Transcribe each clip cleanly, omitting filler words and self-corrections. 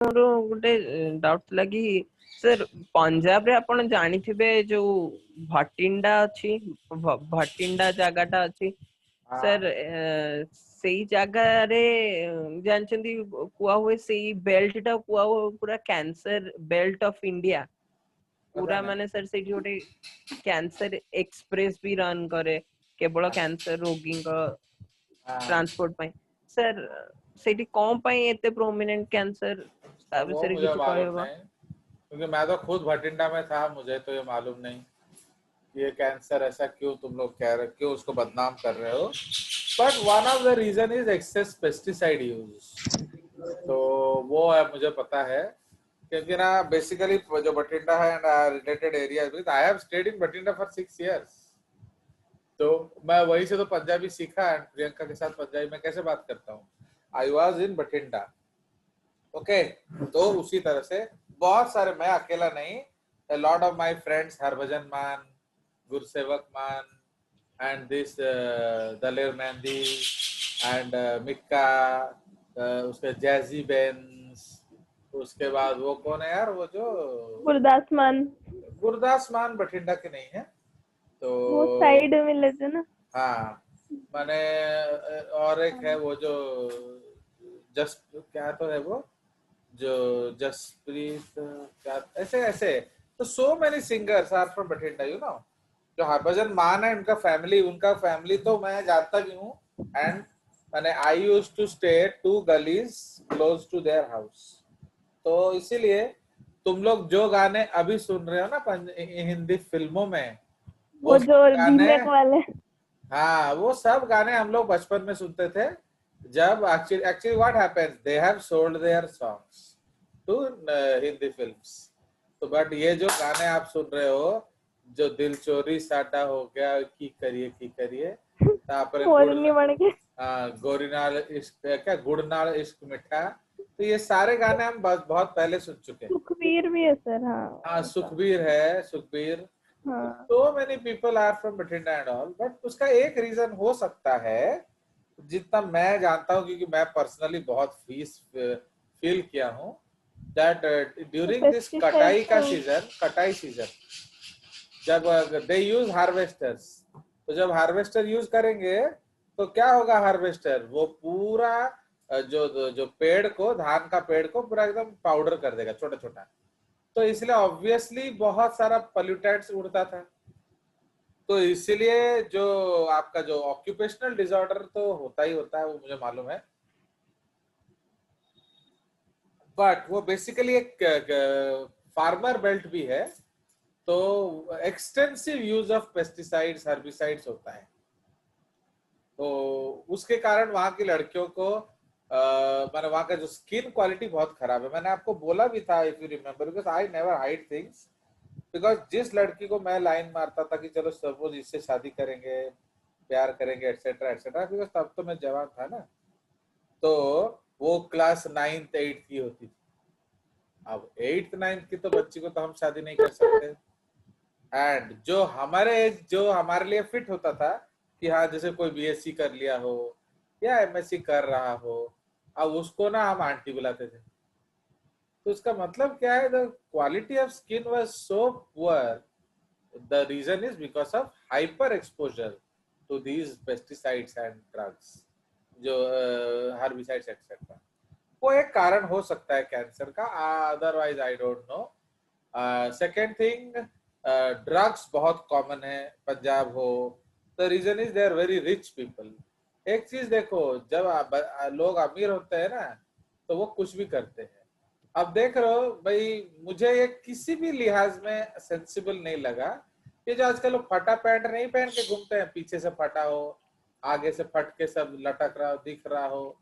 ମୋର ଗୋଟେ ଡାଉଟ୍ ଲାଗି सर पंजाब रे आपण जानिथिबे जो भटिंडा अछि भटिंडा जगाटा अछि हाँ सर सेई जगह रे जानचंदी कुआ हुए सेई बेल्ट टा कुआ हुए पूरा कैंसर बेल्ट ऑफ इंडिया पता पूरा नहीं। माने सर से गोटे कैंसर एक्सप्रेस भी रन करे केवल हाँ कैंसर रोगी हाँ, ट्रांसपोर्ट पाई सर सेठी कोन पाई एते प्रोमिनेंट कैंसर ता अब वो विषय मुझे किछ मालूम कहबा नहीं, क्योंकि मैं तो खुद भटिंडा में था, मुझे तो ये मालूम नहीं कि ये कैंसर ऐसा क्यों तुम लोग कह रहे, क्यों उसको बदनाम कर रहे हो। But one of the reason is excess pesticide use. तो वो है, मुझे पता है, क्योंकि ना बेसिकली जो बठिंडा है and related area, I have stayed in Bathinda for 6 years। तो मैं वहीं से तो पंजाबी सीखा एंड प्रियंका के साथ पंजाबी में कैसे बात करता हूँ। I was in Bathinda, okay. तो उसी तरह से बहुत सारे, मैं अकेला नहीं, a lot of my friends, Harbhajan Maan, Gursewak Maan, and this Daler Mehndi and Mika, उसके जैजी बेंस, उसके बाद वो कौन है यार, वो जो गुरदास मान, गुरदास मान बठिंडा के नहीं है तो वो साइड में लेते ना। हाँ, माने और एक है वो जो जस्ट क्या तो है वो जो जसप्रीत, क्या ऐसे ऐसे, तो so many singers are from Bathinda, you know. जो हरभजन मान है, उनका फैमिली तो मैं जानता भी हूँ। एंड मैंने आई यूज टू स्टे 2 गलीज क्लोज टू देयर हाउस। तो इसीलिए तुम लोग जो गाने अभी सुन रहे हो ना हिंदी फिल्मों में, वो वो जो सब गाने, रीमेक वाले। हाँ वो सब गाने हम लोग बचपन में सुनते थे। जब actually what happens, they have sold their songs to Hindi films. तो बट ये जो गाने आप सुन रहे हो, जो दिल चोरी साडा हो गया, की करिए तापरे गुड़, मोरनी बन के। गोरी नाल इश्क, क्या गुड़ नाल इश्क मिठा, तो ये सारे गाने हम बहुत पहले सुन चुके हैं। सुखबीर भी है सर, हाँ हाँ ऐसा। सुखबीर है, सुखबीर। हाँ so many people are from Bhatinda and all, but उसका एक रीजन हो सकता है, जितना मैं जानता हूँ, क्योंकि मैं पर्सनली बहुत फील किया हूँ, दैट तो ड्यूरिंग दिस पेस्टिसाइड तो कटाई सीजन, जब दे यूज हार्वेस्टर्स, तो जब हार्वेस्टर यूज करेंगे तो क्या होगा, हार्वेस्टर वो पूरा जो जो पेड़ को, धान का पेड़ को पूरा एकदम पाउडर कर देगा, छोटा छोटा। तो इसलिए ऑब्वियसली बहुत सारा पोल्यूटेंट्स उड़ता था। तो इसीलिए जो आपका जो ऑक्यूपेशनल डिसऑर्डर तो होता ही होता है, वो मुझे मालूम है। बट वो बेसिकली एक फार्मर बेल्ट भी है, तो extensive use of pesticides, herbicides होता है। तो उसके कारण वहां की लड़कियों को मैंने वहां का जो स्किन क्वालिटी बहुत खराब है। मैंने आपको बोला भी था, if you remember, because I never hide things. Because जिस लड़की को मैं लाइन मारता था कि चलो सपोज इससे शादी करेंगे, प्यार करेंगे, एटसेट्रा एटसेट्रा, बिकॉज तब तो मैं जवान था ना, तो वो क्लास 9th 8th की होती थी। अब 8th 9th की तो बच्ची को तो हम शादी नहीं कर सकते। एंड जो हमारे एज, जो हमारे लिए फिट होता था कि हाँ जैसे कोई बीएससी कर लिया हो या एमएससी कर रहा हो, अब उसको ना हम आंटी बुलाते थे। तो इसका मतलब क्या है, the quality of skin was so poor. The reason is because of hyper exposure to these pesticides and drugs, जो हर्बिसाइड्स एक्सेट्रा। वो एक कारण हो सकता है कैंसर का, otherwise I don't know. Second thing, drugs बहुत कॉमन है, पंजाब हो। The reason is they are very rich people. एक चीज देखो, जब लोग अमीर होते हैं ना, तो वो कुछ भी करते हैं। अब देख रहे हो भाई, मुझे ये किसी भी लिहाज में सेंसिबल नहीं लगा, ये जो आजकल लोग फटा पैंट नहीं पहन के घूमते हैं, पीछे से फटा हो, आगे से फट के सब लटक रहा हो, दिख रहा हो।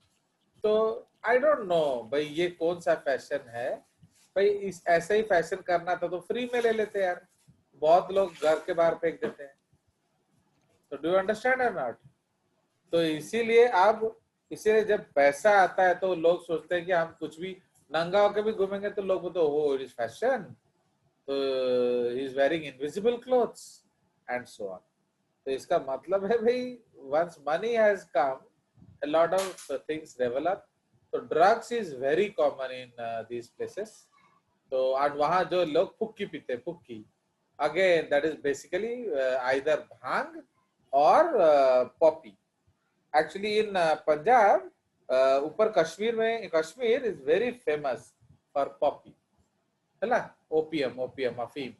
तो आई डोंट नो भाई ये कौन सा फैशन है। भाई इस ऐसे ही फैशन करना था तो फ्री में ले लेते यार, बहुत लोग घर के बाहर फेंक देते हैं। तो डू यू अंडरस्टैंड और नॉट? तो इसीलिए जब पैसा आता है तो लोग सोचते हैं कि हम कुछ भी नंगा होकर भी घूमेंगे, तो लोग बोलते हो इट इज फैशन, तो is wearing invisible clothes and so on. तो इसका मतलब है भाई, once money has come, a lot of things develop, तो drugs is very common in these places. तो और वहाँ जो लोग फुक्की पीते हैं, फुक्की, again that is basically either bhang और पॉपी। एक्चुअली इन पंजाब, ऊपर कश्मीर में, Kashmir is very famous for poppy, है ना, ओपियम, ओपियम अफीम,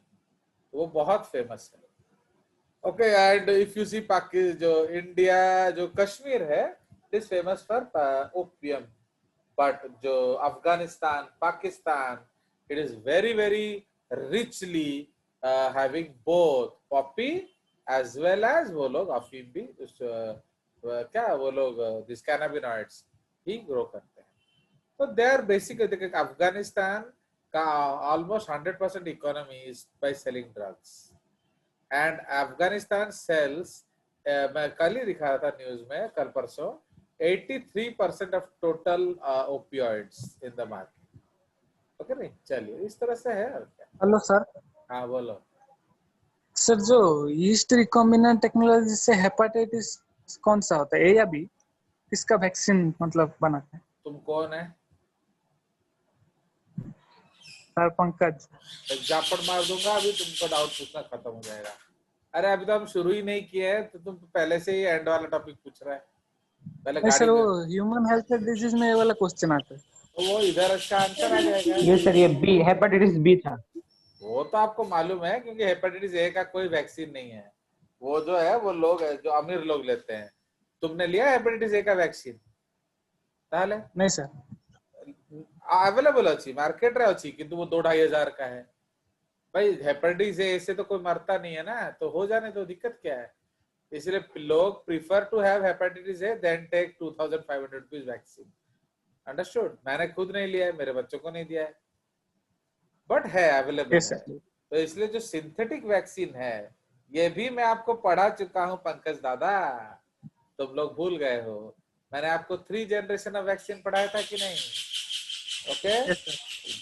वो बहुत फेमस है। Okay, and if you see जो इंडिया, जो कश्मीर है, is famous for opium, but जो Afghanistan, Pakistan, it is very very richly having both poppy as well as वो लोग अफीम भी क्या वो लोग दिस कैनाबिनॉइड्स ही ग्रो करते हैं। तो दे आर बेसिकली, अफगानिस्तान का almost 100% economy is by selling drugs, and Afghanistan sells, मैं कल ही दिखा रहा था न्यूज में, कल परसों, 83% of total opioids in the market. Okay, नहीं चलिए, इस तरह से है। और क्या? Hello sir. हाँ बोलो। सर जो ईस्ट रिकॉम्बिनेंट टेक्नोलॉजी से हेपेटाइटिस कौन सा होता है, ए या बी? किसका वैक्सीन मतलब बनाते हैं? तुम कौन है? सर पंकज। जापड़ मार दूंगा अभी, तुमको डाउट पूछना खत्म हो जाएगा। अरे अभी तो हम शुरू ही नहीं किए हैं, तो तुम पहले से ही एंड वाला टॉपिक पूछ रहा है। पहले नहीं गाड़ी सर, वो ह्यूमन हेल्थ डिजीज में ये वाला क्वेश्चन आता है। तो वो इधर अच्छा आंसर आ जाएगा। ये सर, ये बी, हेपेटाइटिस बी था। वो तो आपको मालूम है, क्योंकि हेपेटाइटिस ए का कोई वैक्सीन नहीं है। वो जो है वो लोग है जो अमीर लोग लेते हैं। तुमने लिया हेपेटाइटिस ए का वैक्सीन? ताहले नहीं सर। अवेलेबल अच्छी मार्केट रे अच्छी, किंतु वो 2-2,500 का है। भाई हेपेटाइटिस ए से तो कोई मरता नहीं है ना, तो हो जाने तो दिक्कत क्या है। इसलिए लोग prefer to have hepatitis A than take 2,500 rupees vaccine. Understood? मैंने खुद नहीं लिया है, मेरे बच्चों को नहीं दिया है, बट है अवेलेबल यस है। सर। तो इसलिए जो सिंथेटिक वैक्सीन है, ये भी मैं आपको पढ़ा चुका हूं पंकज दादा, तुम लोग भूल गए हो। मैंने आपको 3 जनरेशन ऑफ वैक्सीन पढ़ाया था कि नहीं? Okay, yes sir.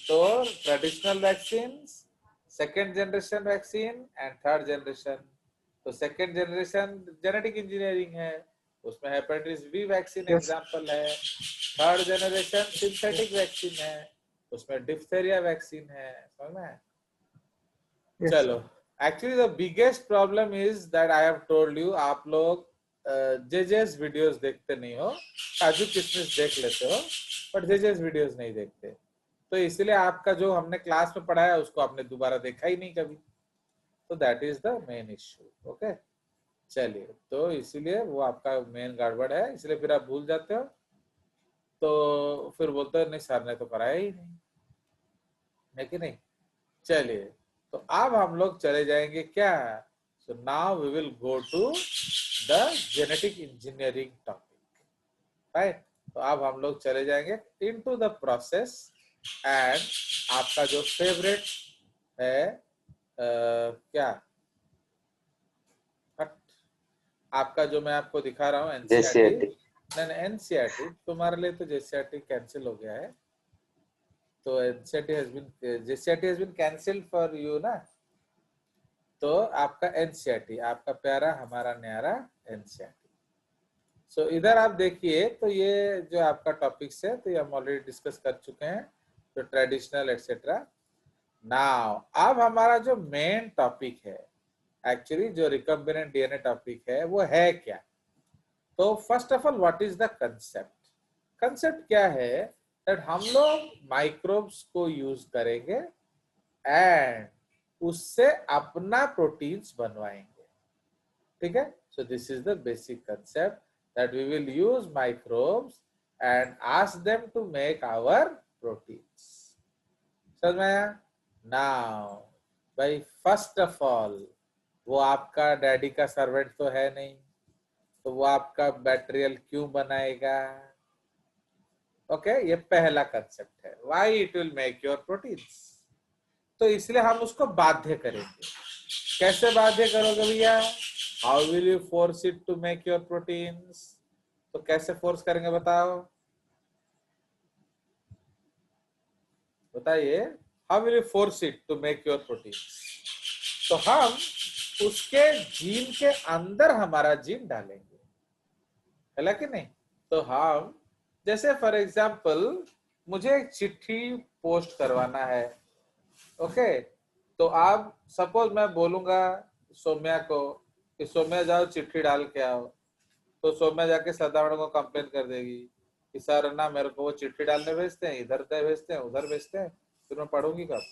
तो traditional vaccine, second generation vaccine and third generation. तो सेकेंड जनरेशन जेनेटिक इंजीनियरिंग है, उसमें हेपेटाइटिस बी वैक्सीन एग्जांपल है। थर्ड जनरेशन सिंथेटिक वैक्सीन है, उसमें डिप्थेरिया वैक्सीन है। समझ में? Yes, चलो, actually the biggest problem is that I have told you, आप लोग जेजेस वीडियोस देखते नहीं हो, काजू किशमिश देख लेते हो, बट जेजेस वीडियोस नहीं देखते। तो इसलिए आपका जो हमने क्लास में पढ़ाया उसको आपने दोबारा देखा ही नहीं कभी। तो that is the main issue. Okay, चलिए, तो इसीलिए वो आपका मेन गड़बड़ है, इसलिए फिर आप भूल जाते हो, तो फिर बोलते हो नहीं सर ने तो कराया ही नहीं, है कि नहीं? चलिए, तो अब हम लोग चले जाएंगे क्या, so now we will go to the genetic engineering topic, right? तो अब हम लोग चले जाएंगे इनटू द प्रोसेस, एंड आपका जो फेवरेट है क्या, आपका जो मैं आपको दिखा रहा हूँ एनसीईआरटी, नहीं एनसीईआरटी तुम्हारे लिए तो जेसीईआरटी कैंसिल हो गया है, तो JCERT has been cancelled for you ना। तो आपका एनसीईआरटी, आपका प्यारा हमारा न्यारा एनसीईआरटी। सो इधर आप देखिए, तो ये जो आपका टॉपिक्स है, तो ये हम ऑलरेडी डिस्कस कर चुके हैं, तो ट्रेडिशनल एक्सेट्रा। नाउ अब हमारा जो मेन टॉपिक है, एक्चुअली जो रिकम्बिनेंट डीएनए टॉपिक है, वो है क्या? तो first of all what is the concept? Concept क्या है, दैट हम लोग माइक्रोब्स को यूज करेंगे एंड उससे अपना प्रोटीन्स बनवाएंगे, ठीक है? So this is the basic concept, that we will use microbes and ask them to make our proteins. समझ में आया? नाउ भाई, फर्स्ट ऑफ ऑल, वो आपका डैडी का सर्वेंट तो है नहीं, तो वो आपका मटेरियल क्यों बनाएगा? ओके, ये पहला कंसेप्ट है, why it will make your proteins. तो इसलिए हम उसको बाध्य करेंगे। कैसे बाध्य करोगे भैया? How will you force it to make your proteins? तो कैसे फोर्स करेंगे बताओ, बताइए, how will you force it to make your proteins? तो हम उसके जीन के अंदर हमारा जीन डालेंगे, है कि नहीं? तो हम जैसे फॉर एग्जाम्पल मुझे एक चिट्ठी पोस्ट करवाना है, ओके, तो आप सपोज मैं बोलूंगा सौम्या को कि सौम्या जाओ चिट्ठी डाल के आओ, तो सौम्या जाके श्रद्धा मैडम को कंप्लेन कर देगी कि सर ना मेरे को वो चिट्ठी डालने भेजते हैं, इधर भेजते हैं, उधर भेजते हैं, फिर मैं पढ़ूंगी कब?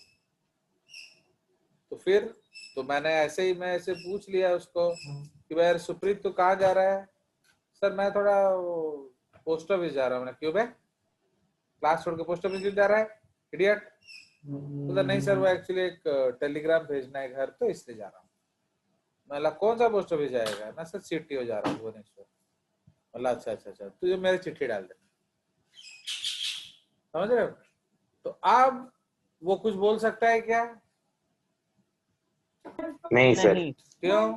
तो फिर तो मैंने मैं ऐसे पूछ लिया उसको कि भाई सुप्रीत तू कहाँ जा रहा है? सर मैं थोड़ा पोस्ट ऑफिस जा रहा हूँ। मैंने क्यों भाई, क्लास छोड़ के पोस्ट ऑफिस क्यों जा रहा है इडियट? तो नहीं सर वो एक्चुअली एक टेलीग्राम भेजना है घर, तो इसलिए जा रहा हूँ। मैं कौन सा पोस्ट ऑफिस जाएगा ना? सर चिट्ठी हो जा रहा हूँ भुवनेश्वर। बोला अच्छा अच्छा अच्छा, तुझे मेरी चिट्ठी डाल दे, समझ रहे हो? तो अब वो कुछ बोल सकता है क्या? नहीं सर, नहीं, क्यों?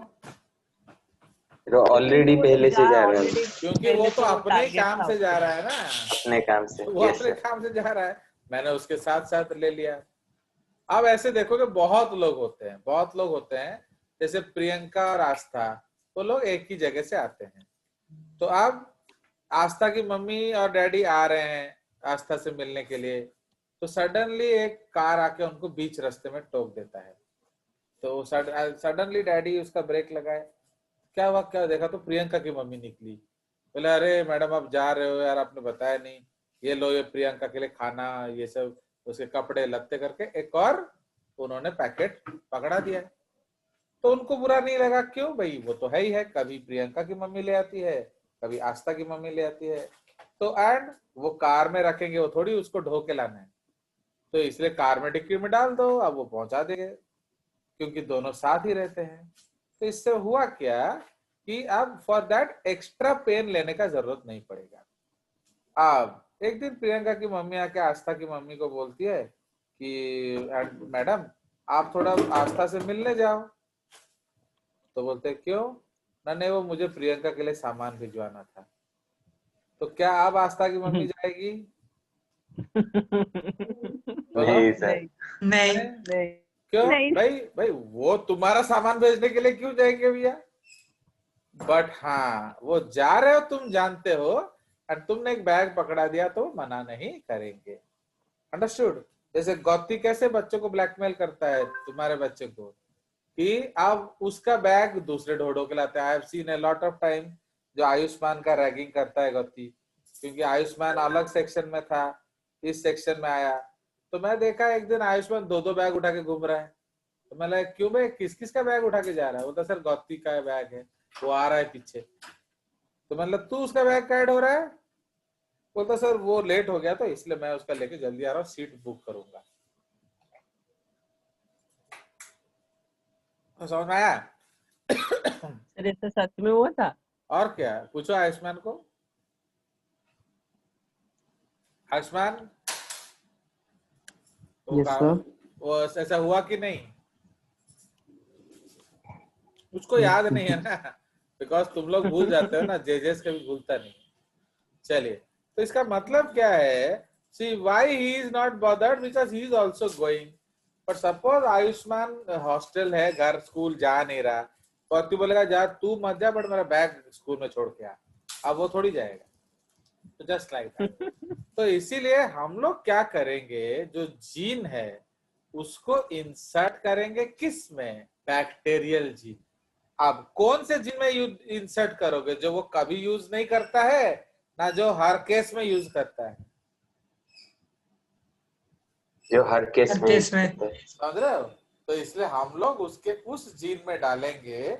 तो ऑलरेडी पहले से जा रहा है, क्योंकि वो तो अपने ही काम से जा रहा है ना, अपने काम से। वो यस अपने सर। काम से जा रहा है, मैंने उसके साथ साथ ले लिया। अब ऐसे देखो कि बहुत लोग होते हैं, जैसे प्रियंका और आस्था, वो लोग एक ही जगह से आते हैं। तो अब आस्था की मम्मी और डैडी आ रहे हैं आस्था से मिलने के लिए, तो सडनली एक कार आके उनको बीच रास्ते में टोक देता है। तो सडनली डैडी उसका ब्रेक लगाए, क्या हुआ, क्या देखा? तो प्रियंका की मम्मी निकली। बोले अरे मैडम आप जा रहे हो यार, आपने बताया नहीं, ये लो ये प्रियंका के लिए खाना, ये सब उसके कपड़े लत्ते करके एक और उन्होंने पैकेट पकड़ा दिया। तो उनको बुरा नहीं लगा, क्यों भाई, वो तो है ही है, कभी प्रियंका की मम्मी ले आती है, कभी आस्था की मम्मी ले आती है, तो एंड वो कार में रखेंगे, वो थोड़ी उसको ढो के लाना है, तो इसलिए कार में डिक्की में डाल दो, अब वो पहुंचा देंगे, क्योंकि दोनों साथ ही रहते हैं। तो इससे हुआ क्या कि अब फॉर दैट एक्स्ट्रा पेन लेने का जरूरत नहीं पड़ेगा। अब एक दिन प्रियंका की मम्मी आके आस्था की मम्मी को बोलती है कि मैडम आप थोड़ा आस्था से मिलने जाओ। तो बोलते क्यों? नहीं वो मुझे प्रियंका के लिए सामान भिजवाना था। तो क्या अब आस्था की मम्मी जाएगी? बोलो। नहीं सर। नहीं। नहीं, क्यों? नहीं। भाई वो तुम्हारा सामान भेजने के लिए क्यों जाएंगे भैया? बट हाँ वो जा रहे हो, तुम जानते हो, और तुमने एक बैग पकड़ा दिया तो मना नहीं करेंगे। अंडरस्टूड? जैसे गौती कैसे बच्चों को ब्लैकमेल करता है, तुम्हारे बच्चे को, कि अब उसका बैग दूसरे ढोढो के लाते हैं। I have seen a lot of time जो आयुष्मान का रैगिंग करता है गौती, क्योंकि आयुष्मान अलग सेक्शन में था, इस सेक्शन में आया, तो मैं देखा एक दिन आयुष्मान दो दो बैग उठा के घूम रहा है। तो मैं लगा क्यों भाई, किस किस का बैग उठा के जा रहा है? वो तो सर गौती का बैग है, वो आ रहा है पीछे। तो मतलब तू उसका बैग कैड हो रहा है? बोलता सर वो लेट हो गया तो इसलिए मैं उसका लेके जल्दी आ रहा हूँ, सीट बुक करूंगा। समझ में आया? सर ऐसा सच में हुआ था? और क्या, पूछो आयुष्मान को। आयुष्मान वो ऐसा हुआ कि नहीं? उसको याद नहीं है ना, बिकॉज तुम लोग भूल जाते हो ना, जेजेस कभी भूलता नहीं। चलिए, तो इसका मतलब क्या है? See why he is not bothered, because he is also going. But suppose Ayushman hostel है, घर स्कूल जा नहीं रहा, तो अति बोलेगा जा तू मत जा, बट मेरा बैग स्कूल में छोड़ के आ। अब वो थोड़ी जाएगा। तो जस्ट लाइक दैट। तो इसीलिए हम लोग क्या करेंगे, जो जीन है उसको इंसर्ट करेंगे किस में? Bacterial gene. अब कौन से जीन में इंसर्ट करोगे? जो वो कभी यूज नहीं करता है ना, जो हर केस में यूज करता है? जो हर केस हर में केस में। समझ रहे हो? तो इसलिए हम लोग उसके उस जीन में डालेंगे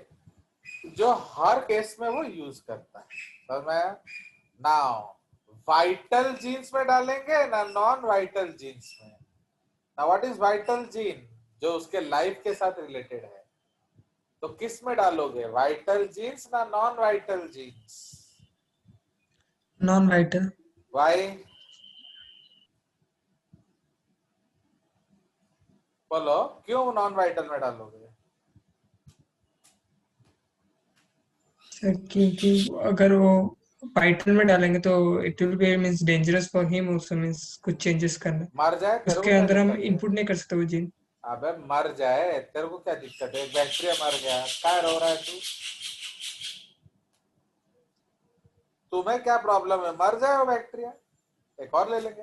जो हर केस में वो यूज करता है। समझ में आया? नाउ वाइटल जीन्स में डालेंगे ना नॉन वाइटल जीन्स में? ना व्हाट इज वाइटल जीन? जो उसके लाइफ के साथ रिलेटेड है। तो किस में डालोगे, वाइटल जीन्स ना non vital genes? Non vital. Why? बोलो क्यों नॉन वाइटल में डालोगे? सर क्योंकि अगर वो वाइटल में डालेंगे तो it will be means dangerous for him also, means कुछ चेंजेस करना, मर जाए तेरे को उसके क्या अंदर हम दिक्कत है? इनपुट नहीं कर सकते वो जीन। अबे मर जाए तेरे को क्या दिक्कत है? बैक्टीरिया मर गया, क्या रो रहा है तू? तुम्हें क्या प्रॉब्लम है? मर जाए वो बैक्टीरिया। एक और ले लेंगे।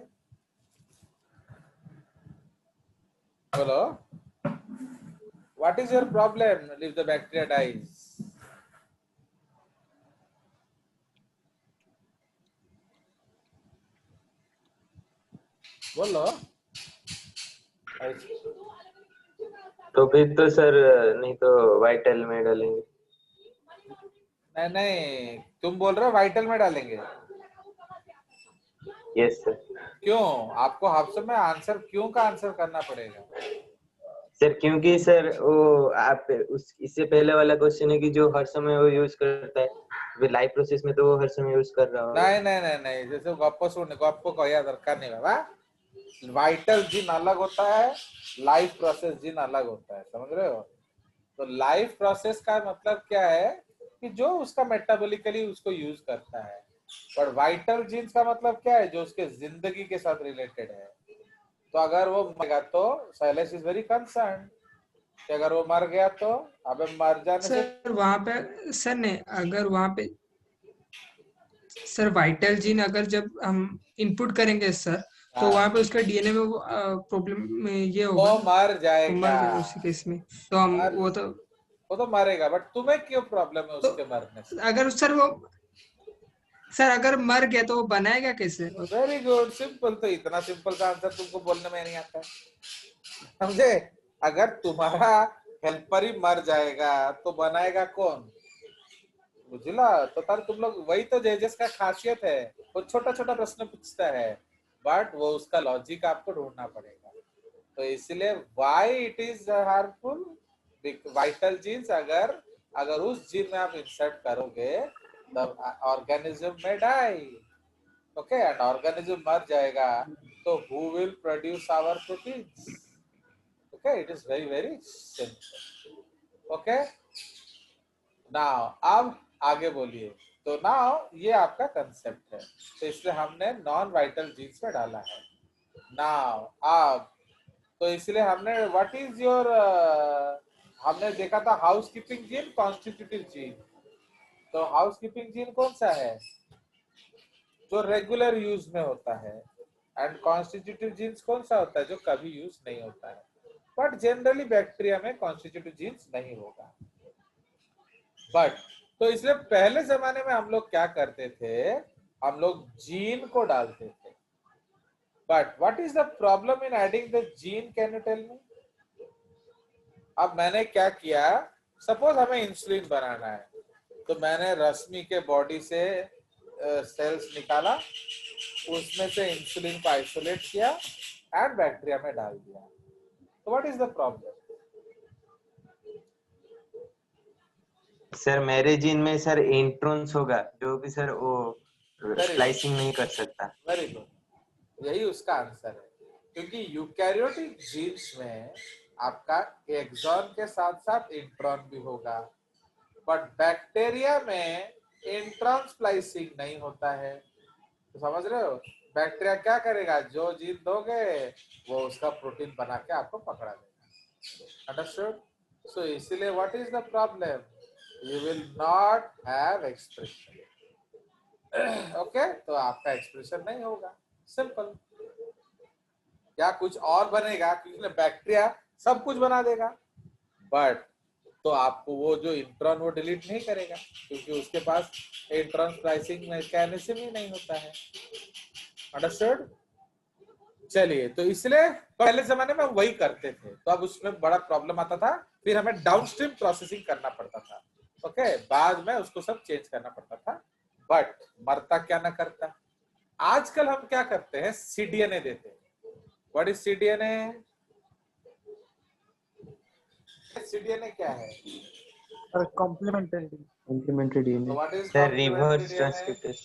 बोलो, what is your problem if the bacteria dies? बोलो। तो फिर तो सर नहीं तो वाइटल में डालेंगे। नहीं नहीं, तुम बोल रहे हो वाइटल में डालेंगे। Yes sir. क्यों? आपको हाफ में आंसर क्यों का आंसर करना पड़ेगा। सर क्योंकि सर वो आप उस इससे पहले वाला क्वेश्चन है कि जो हर समय वो यूज करता है लाइव प्रोसेस में, तो वो हर समय यूज कर रहा होगा। नहीं नहीं नहीं नहीं, जैसे गप्पो सुनने गप्पो कहया दरकार नहीं बाबा। वाइटल जीन अलग होता है, लाइफ प्रोसेस जीन अलग होता है, समझ रहे हो। तो लाइफ प्रोसेस का मतलब क्या है कि जो उसका मेटाबॉलिकली उसको यूज करता है, पर वाइटल जीन्स का मतलब क्या है, जो उसके जिंदगी के साथ रिलेटेड है। तो अगर वो मरेगा तो शैलेश इज वेरी कंसर्न कि अगर वो मर गया तो अबे मर जाने से सर वहां पे सर ने अगर वहां पे सर वाइटल जीन अगर जब हम इनपुट करेंगे सर, तो वहां पे उसका डीएनए में वो प्रॉब्लम में ये वो होगा, मर वो जाएगा। मर गया उसी केस में, तो हम वो तो मरेगा, बट तुम्हें क्यों प्रॉब्लम है तो उसके मरने से? अगर सर अगर मर गया तो वो बनाएगा कैसे? Very good, simple. तो इतना सिंपल का आंसर तुमको बोलने में नहीं आता है, समझे। अगर तुम्हारा हेल्पर ही मर जाएगा तो बनाएगा कौन, बुझला। तो तार तुम लोग वही तो जेजेस का खासियत है, वो छोटा छोटा प्रश्न पूछता है, बट वो उसका लॉजिक आपको ढूंढना पड़ेगा। तो इसलिए why it is harmful, vital genes अगर उस जीन में आप इंसर्ट करोगे तब ऑर्गेनिज्म में डाई, ओके, एंड ऑर्गेनिज्म मर जाएगा तो who will produce our proteins, okay. It is very very simple, okay. Now अब आगे बोलिए। तो नाउ ये आपका कंसेप्ट है, तो इसलिए हमने नॉन वाइटल जीन्स में डाला है। नाउ अब तो इसलिए हमने व्हाट इज योर हमने देखा था हाउसकीपिंग जीन, कॉन्स्टिट्यूटिव जीन। तो हाउसकीपिंग जीन कौन सा है, जो रेगुलर यूज में होता है, एंड कॉन्स्टिट्यूटिव जीन्स कौन सा होता है, जो कभी यूज नहीं होता है। बट जनरली बैक्टीरिया में कॉन्स्टिट्यूटिव जीन्स नहीं होगा। बट तो इसलिए पहले जमाने में हम लोग क्या करते थे, हम लोग जीन को डालते थे। But what is the problem in adding the gene, can you tell me. अब मैंने क्या किया, सपोज हमें इंसुलिन बनाना है, तो मैंने रश्मि के बॉडी से सेल्स निकाला, उसमें से इंसुलिन को आइसोलेट किया एंड बैक्टीरिया में डाल दिया। तो what is the problem. Sir मेरे जीन में सर इंट्रॉन्स होगा, जो भी सर वो स्प्लाइसिंग नहीं कर सकता। वेरी गुड, यही उसका आंसर है, क्योंकि यूकैरियोटिक जीन्स में आपका एक्सॉन के साथ साथ इंट्रॉन भी होगा, बट बैक्टीरिया में इंट्रॉन स्प्लाइसिंग नहीं होता है। तो समझ रहे हो, बैक्टीरिया क्या करेगा, जो जीन दोगे वो उसका प्रोटीन बना के आपको पकड़ा देगा। अंडरस्टूड। सो इसलिए what is the problem, you will not have expression, okay. तो आपका एक्सप्रेशन नहीं होगा, सिंपल। या कुछ और बनेगा, क्योंकि बैक्टीरिया सब कुछ बना देगा, बट तो आपको वो जो इंट्रॉन वो डिलीट नहीं करेगा, क्योंकि उसके पास इंट्रॉन स्प्लाइसिंग मैकेनिज्म ही नहीं होता है। अंडरस्टूड। चलिए, तो इसलिए पहले जमाने में वही करते थे, तो अब उसमें बड़ा प्रॉब्लम आता था, फिर हमें डाउनस्ट्रीम प्रोसेसिंग करना पड़ता था, ओके। बाद में उसको सब चेंज करना पड़ता था, बट मरता क्या ना करता। आजकल हम क्या करते हैं, सीडीएनए देते हैं। व्हाट इज सीडीएनए, सीडीएनए क्या है, और complementary DNA. What is sir reverse transcriptase.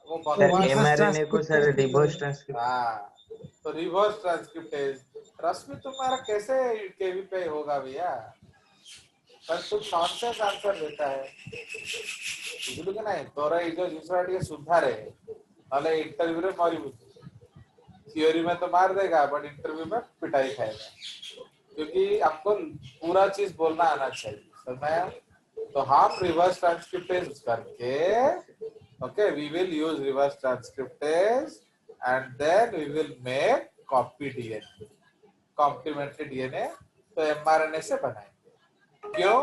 वो सर भगवान एमआरएनए को सर रिवर्स ट्रांसक्रिप्ट। हाँ, तो रिवर्स ट्रांसक्रिप्टेज। रश्मि तुम्हारा कैसे केवी पे होगा भैया, पर तुम नॉनसेंस आंसर देता है, बुझलु कि नहीं। तोरा ये जो दूसरा टिके सुधार है, नाले इंटरव्यू रे मारी बुझ, थियोरी में तो मार देगा, बट इंटरव्यू में पिटाई खाएगा, क्योंकि आपको पूरा चीज बोलना आना चाहिए, समझ। तो हम रिवर्स ट्रांसक्रिप्टेज करके Okay, we will use reverse transcriptase and then we will make copy DNA, complementary DNA. तो mRNA से बनाएंगे. क्यों?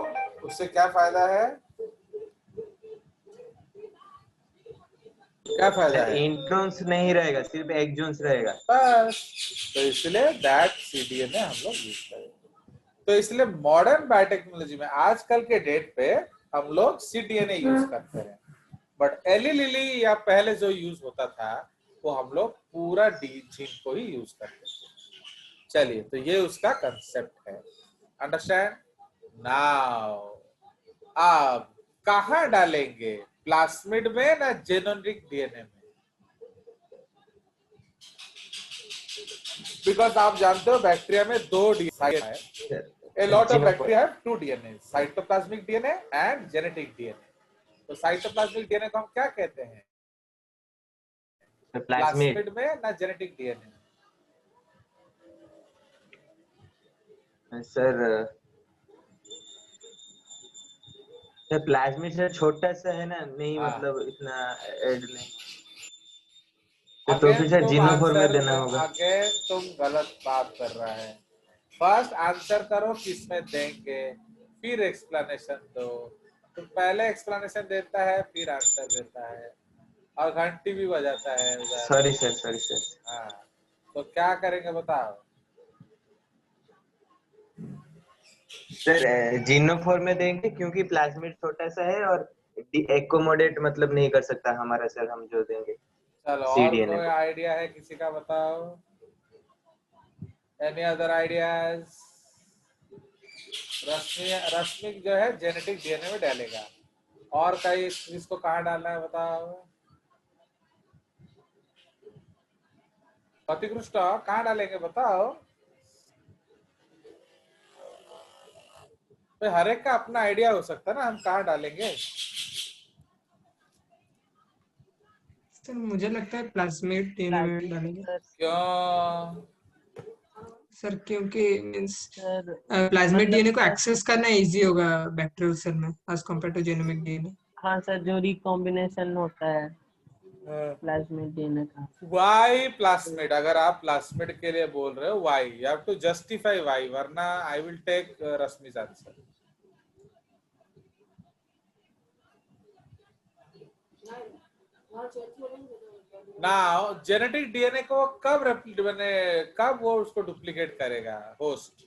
उससे क्या फायदा है? क्या फायदा है? इंट्रॉन्स नहीं रहेगा, सिर्फ एक्सॉन्स रहेगा. बस. तो इसलिए दैट cDNA हम लोग यूज करेंगे. तो इसलिए मॉडर्न बायोटेक्नोलॉजी में आजकल के डेट पे हम लोग cDNA यूज करते हैं. बट एली लिली या पहले जो यूज होता था वो हम लोग पूरा जीन को ही यूज करते थे. चलिए, तो ये उसका कंसेप्ट है. Understand now. अब कहाँ डालेंगे? प्लास्मिड में ना जेनेटिक डीएनए में? बिकॉज आप जानते हो बैक्टीरिया में 2 डीएनए है. A lot of bacteria have 2 DNA, cytoplasmic DNA and genetic DNA. तो साइटोप्लाज्मिक डीएनए को हम क्या कहते हैं? प्लास्मिड में ना जेनेटिक डीएनए? सर प्लाज्मिड से छोटा सा है ना, नहीं मतलब इतना ऐड नहीं. तो फिर सर जीनोफॉर्म में देना होगा. आगे तुम गलत बात कर रहा है. फर्स्ट आंसर करो किसमें देंगे, फिर एक्सप्लेनेशन दो. तो पहले एक्सप्लेनेशन देता है फिर आंसर देता है और घंटी भी बजाता है. Sorry sir. हाँ, तो क्या करेंगे बताओ? सर जीनोफॉर्म में देंगे क्योंकि प्लाज्मिड छोटा सा है और एकोमोडेट मतलब नहीं कर सकता हमारा सर, हम जो देंगे. चलो, और कोई आइडिया है किसी का? बताओ. Any other ideas? रश्मि जो है जेनेटिक डीएनए में डालेगा. और कहीं इसको कहाँ डालना है बताओ? पतिकृष्ट कहाँ डालेंगे बताओ? तो हर एक का अपना आइडिया हो सकता है ना, हम कहाँ डालेंगे. सर मुझे लगता है प्लाज्मिड डीएनए में डालेंगे. क्यों? सर क्योंकि मींस प्लाज्मिड डीएनए को एक्सेस करना इजी होगा बैक्टीरियल सेल में as compare to genomic DNA. हाँ सर, जो रिकॉम्बिनेशन होता है प्लाज्मिड डीएनए का. Why plasmid? अगर आप प्लास्मिड के लिए बोल रहे हो why, you have to justify why, वरना आई विल टेक रश्मि's आंसर. नाउ जेनेटिक डीएनए को कब वो उसको डुप्लीकेट करेगा होस्ट?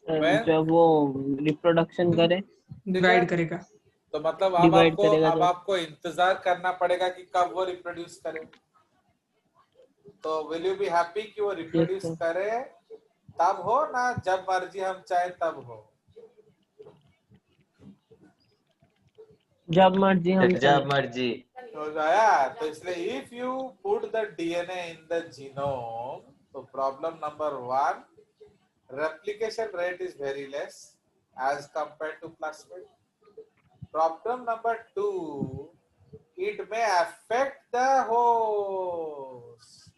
जब वो रिप्रोडक्शन करे, डिवाइड करेगा. तो मतलब अब आपको इंतजार करना पड़ेगा कि कब वो रिप्रोड्यूस करे. तो विल यू बी हैप्पी कि वो रिप्रोड्यूस करे तब हो ना, जब मर्जी हम चाहे तब हो? जब मर्जी. तो यार, तो इसलिए if you put the DNA in the genome, तो problem number 1, replication rate is very less as compared to plasmid. Problem number 2, it may affect the host.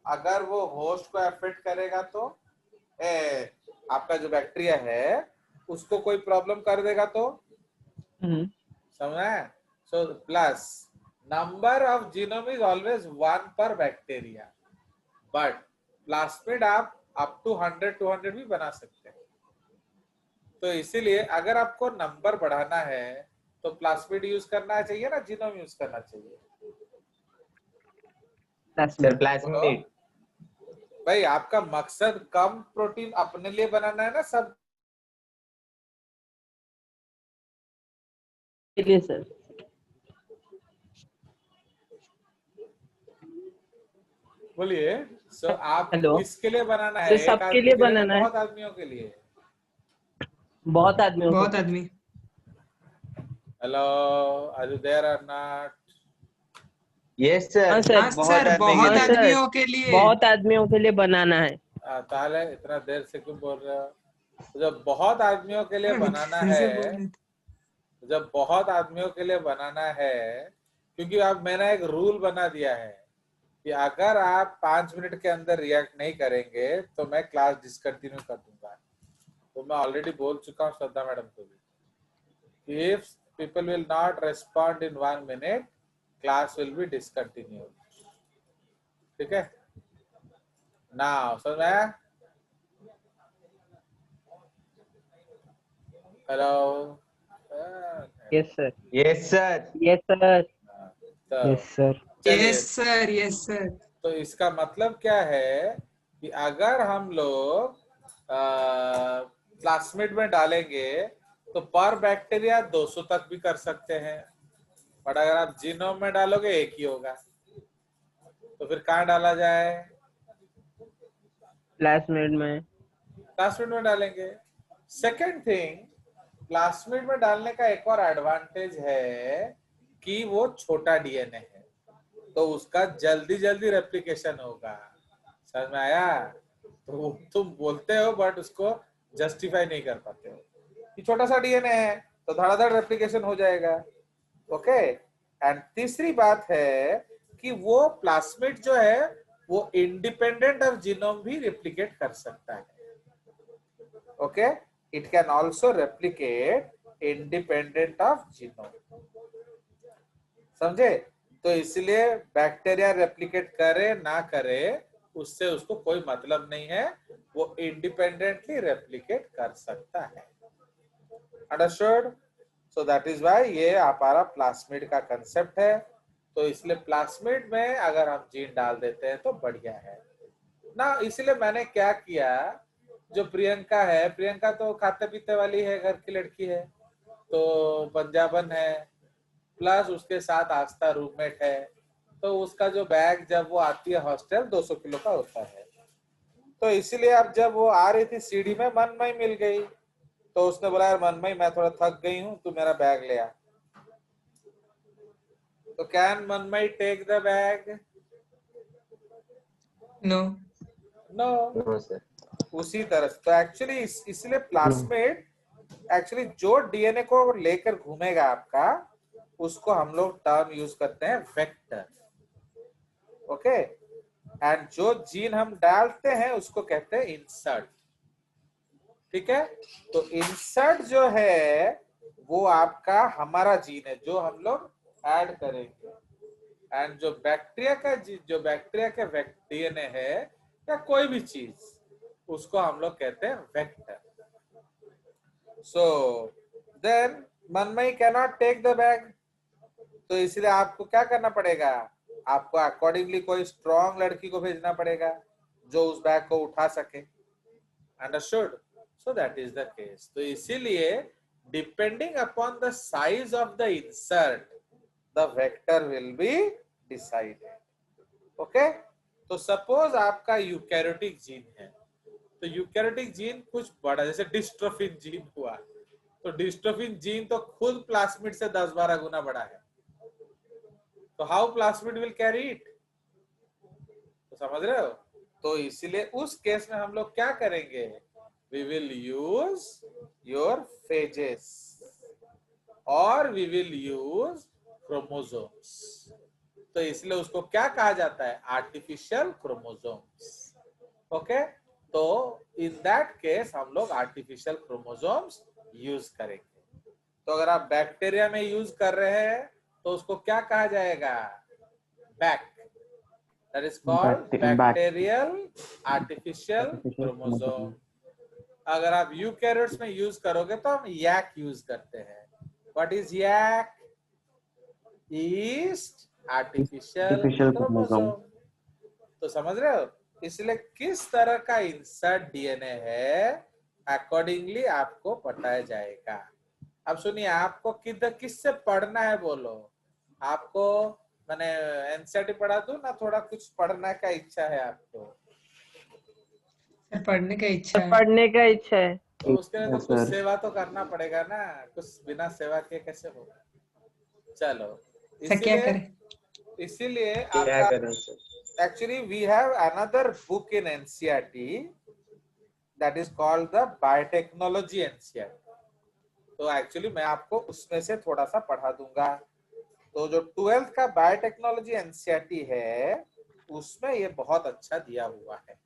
अगर वो होस्ट को अफेक्ट करेगा तो आपका जो बैक्टीरिया है उसको कोई प्रॉब्लम कर देगा तो समझा? So plus number of genome is always 1 per bacteria, but plasmid आप up to 100-200 भी बना सकते हैं. तो इसीलिए अगर आपको नंबर बढ़ाना है तो प्लास्मिड यूज करना चाहिए ना जीनोम यूज करना चाहिए? प्लाज्मिड. भाई आपका मकसद कम प्रोटीन अपने लिए बनाना है ना सब के लिए सर. बोलिए. सो आप किसके लिए बनाना है? सबके लिए बनाना है. बहुत आदमियों के लिए. बहुत आदमी. हेलो, आर यू देयर और नॉट? Yes sir. बहुत आदमियों के लिए. बहुत आदमियों के लिए बनाना है. ताले इतना देर से क्यों बोल रहे हो? जब बहुत आदमियों के लिए बनाना है, जब बहुत आदमियों के लिए बनाना है, क्योंकि अब मैंने एक रूल बना दिया है कि अगर आप 5 मिनट के अंदर रिएक्ट नहीं करेंगे तो मैं क्लास डिसकंटिन्यू कर दूंगा. तो मैं ऑलरेडी बोल चुका हूँ श्रद्धा मैडम को भी. If people will not respond in 1 minute, class will be discontinued. ठीक है? Now, समझ में आया? Hello. Yes sir. Yes sir Yes sir. तो Yes, sir. चलिए, यस सर, यस सर। तो इसका मतलब क्या है कि अगर हम लोग प्लास्मिड में डालेंगे तो पर बैक्टीरिया 200 तक भी कर सकते हैं, बट अगर आप जीनोम में डालोगे एक ही होगा। तो फिर कहाँ डाला जाए? प्लास्मिड में। प्लास्मिड में डालेंगे। सेकेंड थिंग, प्लास्मिड में डालने का एक और एडवांटेज है कि वो छोटा डीएनए है, तो उसका जल्दी जल्दी रेप्लिकेशन होगा। समझ में आया? तो तुम बोलते हो बट उसको जस्टिफाई नहीं कर पाते हो कि छोटा सा डीएनए है तो धड़ाधड़ रेप्लिकेशन हो जाएगा। ओके। एंड तीसरी बात है कि वो प्लास्मिड जो है वो इंडिपेंडेंट ऑफ जीनोम भी रेप्लिकेट कर सकता है। Okay, it can also replicate independent of genome. समझे? तो इसलिए बैक्टीरिया रेप्लिकेट करे ना करे उससे उसको कोई मतलब नहीं है, वो इंडिपेंडेंटली रेप्लिकेट कर सकता है। Understood? So that is why ये हमारा प्लास्मिड का कंसेप्ट है। तो इसलिए प्लास्मिड में अगर हम जीन डाल देते हैं तो बढ़िया है ना। इसलिए मैंने क्या किया, जो प्रियंका है, प्रियंका तो खाते पीते वाली है, घर की लड़की है, तो पंजाबन है, प्लस उसके साथ आस्था रूममेट है, तो उसका जो बैग जब वो आती है हॉस्टल 200 किलो का होता है। तो इसीलिए अब जब वो आ रही थी सीढ़ी में मनमई मिल गई, तो उसने बोला यार मनमई मैं थोड़ा थक गई हूँ, तू मेरा बैग ले आ। तो can Manmayi take the bag? No. No. No sir उसी तरह से तो एक्चुअली इसलिए प्लास्मिड एक्चुअली जो डीएनए को लेकर घूमेगा आपका, उसको हम लोग टर्म यूज करते हैं वेक्टर। ओके। एंड जो जीन हम डालते हैं उसको कहते हैं इंसर्ट। ठीक है? तो इंसर्ट जो है वो आपका हमारा जीन है जो हम लोग ऐड करेंगे। एंड जो बैक्टीरिया के डीएनए है या कोई भी चीज, उसको हम लोग कहते हैं vector. So then Manmayi can not take the bag, तो इसलिए आपको क्या करना पड़ेगा, आपको अकॉर्डिंगली कोई स्ट्रॉन्ग लड़की को भेजना पड़ेगा जो उस बैग को उठा सके। Understood? So that is the case. तो इसीलिए depending upon the size of the insert the vector will be decided. Okay. तो सपोज आपका यूकैरियोटिक जीन है, तो यूकैरियोटिक जीन कुछ बड़ा, जैसे डिस्ट्रोफिन जीन हुआ, तो डिस्ट्रोफिन जीन तो खुद प्लास्मिड से 10-12 गुना बड़ा है, तो how plasmid will carry it? तो समझ रहे हो? तो इसीलिए उस केस में हम लोग क्या करेंगे, we will use your phages और वी विल यूज क्रोमोसोम्स। तो इसलिए उसको क्या कहा जाता है, आर्टिफिशियल क्रोमोसोम्स। ओके। तो इन दैट केस हम लोग आर्टिफिशियल क्रोमोसोम्स यूज करेंगे। तो अगर आप बैक्टीरिया में यूज कर रहे हैं तो उसको क्या कहा जाएगा, back. That is called bacterial artificial chromosome. अगर आप यूकैरियोट्स में यूज करोगे तो हम यैक यूज करते हैं। What is YAC? Yeast artificial chromosome. तो समझ रहे हो? इसलिए किस तरह का इंसर्ट डीएनए है अकॉर्डिंगली आपको बताया जाएगा। अब सुनिए, आपको किससे पढ़ना है बोलो? आपको मैंने एनसीईआरटी पढ़ा दूं ना, थोड़ा कुछ पढ़ने का इच्छा है आपको? सर पढ़ने का इच्छा है। पढ़ने का इच्छा है। तो उसके लिए तो Yes, कुछ sir. सेवा तो करना पड़ेगा ना, कुछ बिना सेवा के कैसे होगा? चलो, सर क्या करें? इसीलिए क्या आपका करें sir? actually we have another book in NCERT that is called the biotechnology NCERT। तो एक्चुअली मैं आपको उसमें से थोड़ा सा पढ़ा दूंगा। तो जो 12th का बायोटेक्नोलॉजी एनसीईआरटी है उसमें ये बहुत अच्छा दिया हुआ है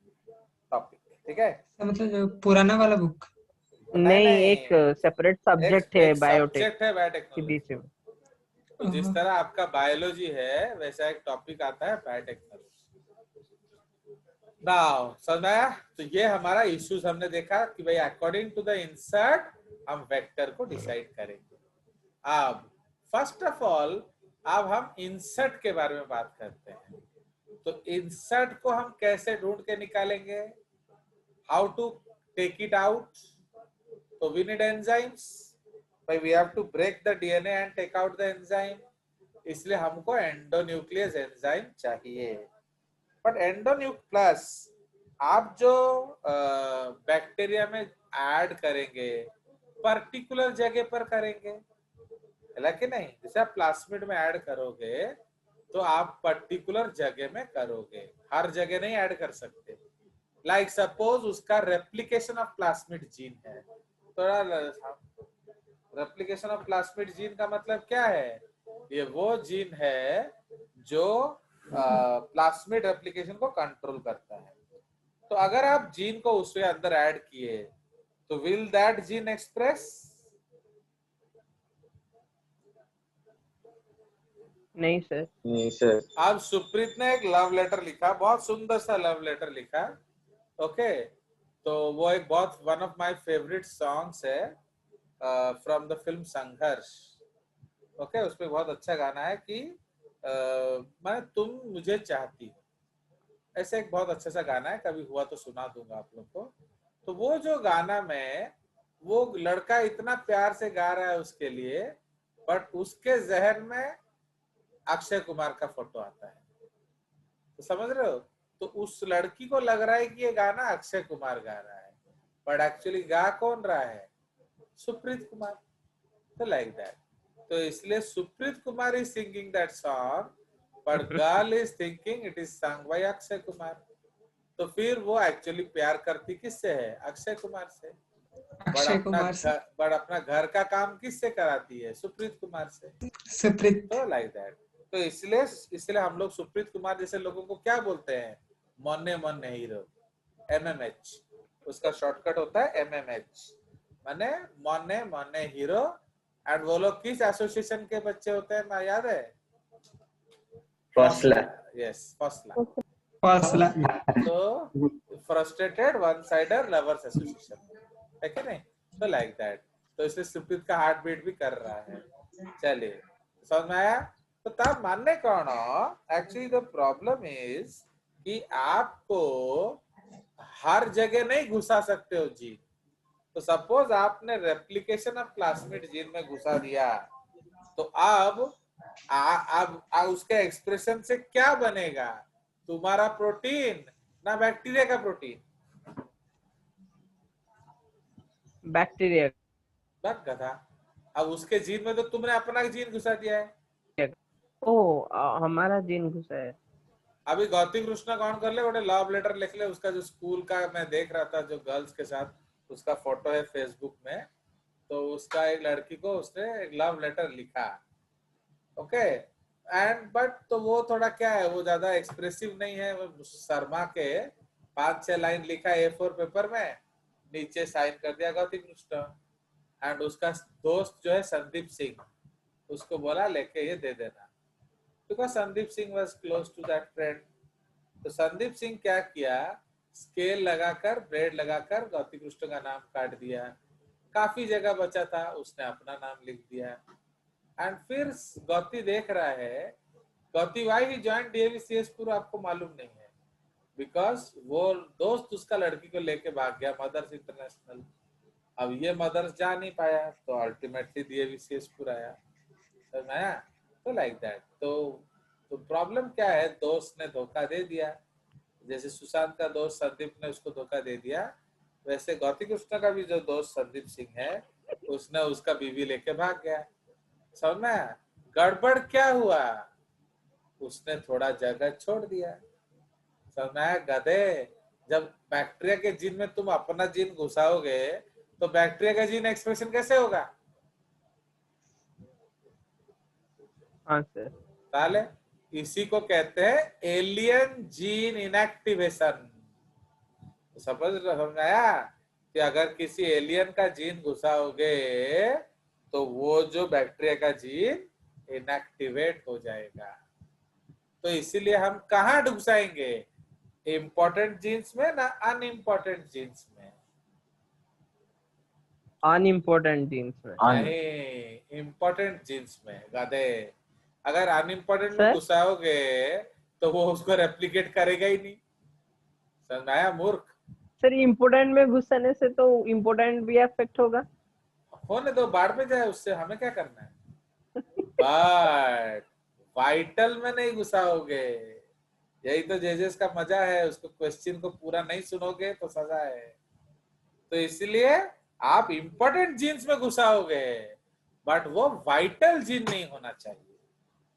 टॉपिक। ठीक है? मतलब जो पुराना वाला बुक। नहीं, एक सेपरेट सब्जेक्ट है एक बायोटेक सब्जेक्ट है बायोटेक्नोलॉजी। सीबीएसई में। तो जिस तरह आपका बायोलॉजी है वैसा एक टॉपिक आता है बायोटेक्नोलॉजी। नाउ समझ में आया? तो ये हमारा इश्यूज हमने देखा कि भाई अकॉर्डिंग टू द इंसर्ट हम वेक्टर को डिसाइड करेंगे। अब फर्स्ट ऑफ ऑल अब हम इंसर्ट के बारे में बात करते हैं। तो इंसर्ट को हम कैसे ढूंढ के निकालेंगे? How to take it out? तो वी नीड एंजाइम्स, भाई we have to break the DNA and take out the enzyme, इसलिए हमको एंडोन्यूक्लियस एंजाइम चाहिए। बट एंडोन्यूक्लियस आप जो बैक्टीरिया में ऐड करेंगे पर्टिकुलर जगह पर करेंगे, है कि नहीं? जैसे आप प्लास्मिड में ऐड करोगे तो आप पर्टिकुलर जगह में करोगे, हर जगह नहीं ऐड कर सकते। लाइक सपोज उसका रेप्लिकेशन ऑफ प्लास्मिड जीन है, थोड़ा रेप्लिकेशन ऑफ प्लास्मिड जीन का मतलब क्या है? ये वो जीन है जो प्लास्मिड रेप्लिकेशन को कंट्रोल करता है। तो अगर आप जीन को उसके अंदर ऐड किए तो विल दैट जीन एक्सप्रेस? नहीं सर। नहीं सर। अब सुप्रीत ने एक लव लेटर लिखा, बहुत सुंदर सा लव लेटर लिखा। ओके, तो वो एक बहुत one of my favourite songs है फ्रॉम द फिल्म संघर्ष। ओके, उसमें बहुत अच्छा गाना है कि मैं तुम मुझे चाहती हो, ऐसे एक बहुत अच्छा सा गाना है, कभी हुआ तो सुना दूंगा आप लोग को। तो वो जो गाना में वो लड़का इतना प्यार से गा रहा है उसके लिए, बट उसके जहन में अक्षय कुमार का फोटो आता है। तो समझ रहे हो? तो उस लड़की को लग रहा है कि ये गाना अक्षय कुमार गा रहा है, बट एक्चुअली गा कौन रहा है? सुप्रीत कुमार। तो लाइक दैट, तो इसलिए Supreet Kumar is singing that song, but girl is thinking it is sung by Akshay Kumar. तो फिर वो एक्चुअली प्यार करती किससे है? अक्षय कुमार से। बट अपना घर का काम किससे कराती है? सुप्रीत कुमार से। सुप्रीत। तो लाइक दैट, तो इसलिए हम लोग सुप्रीत कुमार जैसे लोगों को क्या बोलते हैं? मोने मोने हीरो, MMH। उसका शॉर्टकट होता है MMH, माने मोने मोने हीरो। एंड वो लोग किस एसोसिएशन के बच्चे होते हैं, मैं याद है? फॉसला। यस, फॉसला। फॉसला। तो frustrated one cider lovers association, है कि नहीं? तो लाइक दैट, तो इसलिए सुप्रीत का हार्ट बीट भी कर रहा है। चलिए, समझ में आया? तो तब मानने कौन हो? एक्चुअली द प्रॉब्लम इज कि आपको हर जगह नहीं घुसा सकते हो जीन। तो सपोज आपने रेप्लिकेशन ऑफ प्लास्मिड जीन में घुसा दिया, तो अब उसके एक्सप्रेशन से क्या बनेगा? तुम्हारा प्रोटीन ना बैक्टीरिया का प्रोटीन? बैक्टीरिया। बस गधा। अब उसके जीन में तो तुमने अपना जीन घुसा दिया है। हमारा जीन घुसा है। अभी गौतम कृष्ण कौन कर ले, बड़े लव लेटर लिख ले। उसका जो स्कूल का मैं देख रहा था, जो गर्ल्स के साथ उसका फोटो है फेसबुक में, तो उसका एक लड़की को उसने एक लव लेटर लिखा। ओके, एंड बट तो वो थोड़ा क्या है, वो ज्यादा एक्सप्रेसिव नहीं है। वो शर्मा के 5-6 लाइन लिखा A4 पेपर में, नीचे साइन कर दिया गौतम कृष्ण। एंड उसका दोस्त जो है संदीप सिंह, उसको बोला लेके ये दे देना, because Sandeep Singh was close to that friend. तो संदीप सिंह क्या किया, स्केल लगाकर ब्रेड लगाकर गौतम कृष्ण का नाम काट दिया। काफी जगह बचा था, उसने अपना नाम लिख दिया। एंड फिर गौती देख रहा है, Gauti why he join DAV आपको मालूम नहीं है, बिकॉज वो दोस्त उसका लड़की को लेके भाग गया मदर्स इंटरनेशनल। अब ये मदर्स जा नहीं पाया, तो अल्टीमेटली DAV आया। समझ आया? तो लाइक दैट, तो प्रॉब्लम क्या है, दोस्त ने धोखा दे दिया। जैसे सुशांत का दोस्त संदीप ने उसको धोखा दे दिया, वैसे गौतम कृष्ण का भी जो दोस्त संदीप सिंह है, उसने उसका बीवी लेके भाग गया। समझ में? गड़बड़ क्या हुआ, उसने थोड़ा जगह छोड़ दिया। समझ में? गधे, जब बैक्टीरिया के जीन में तुम अपना जीन घुसाओगे तो बैक्टीरिया का जीन एक्सप्रेशन कैसे होगा? हाँ सर। ताले, इसी को कहते हैं एलियन जीन इनएक्टिवेशन। समझ आया? कि अगर किसी एलियन का जीन घुसाओगे तो वो जो बैक्टीरिया का जीन इनएक्टिवेट हो जाएगा। तो इसीलिए हम कहाँ घुसाएंगे, इम्पोर्टेंट जीन्स में ना अनइम्पोर्टेंट जीन्स में? अनइम्पोर्टेंट जीन्स में। नहीं, इम्पोर्टेंट जीन्स में गधे। अगर अनइम्पोर्टेंट में सर? घुसाओगे तो वो उसको रेप्लिकेट करेगा ही नहीं। समझ आया मूर्ख? सर इम्पोर्टेंट में घुसने से तो इम्पोर्टेंट भी अफेक्ट होगा। होने दो, बाढ़ में जाए, उससे हमें क्या करना है। बट वाइटल में नहीं घुसाओगे, यही तो जेजेस का मजा है। उसको क्वेश्चन को पूरा नहीं सुनोगे तो सजा है। तो इसलिए आप इंपॉर्टेंट जीन्स में घुसाओगे, बट वो वाइटल जीन नहीं होना चाहिए।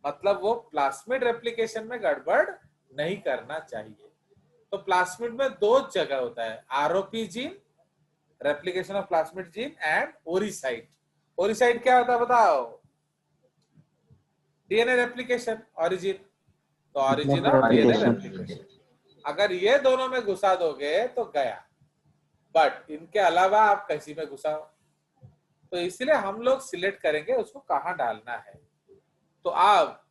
मतलब वो प्लास्मिड रेप्लिकेशन में गड़बड़ नहीं करना चाहिए। तो प्लास्मिड में दो जगह होता है, ROP gene, replication of plasmid gene, and ori site. Ori site क्या होता है बताओ? DNA replication, origin. तो ओरिजिन ऑफ डीएनए रेप्लिकेशन। अगर ये दोनों में घुसा दोगे तो गया, बट इनके अलावा आप किसी में घुसाओ। तो इसलिए हम लोग सिलेक्ट करेंगे उसको कहाँ डालना है। तो आप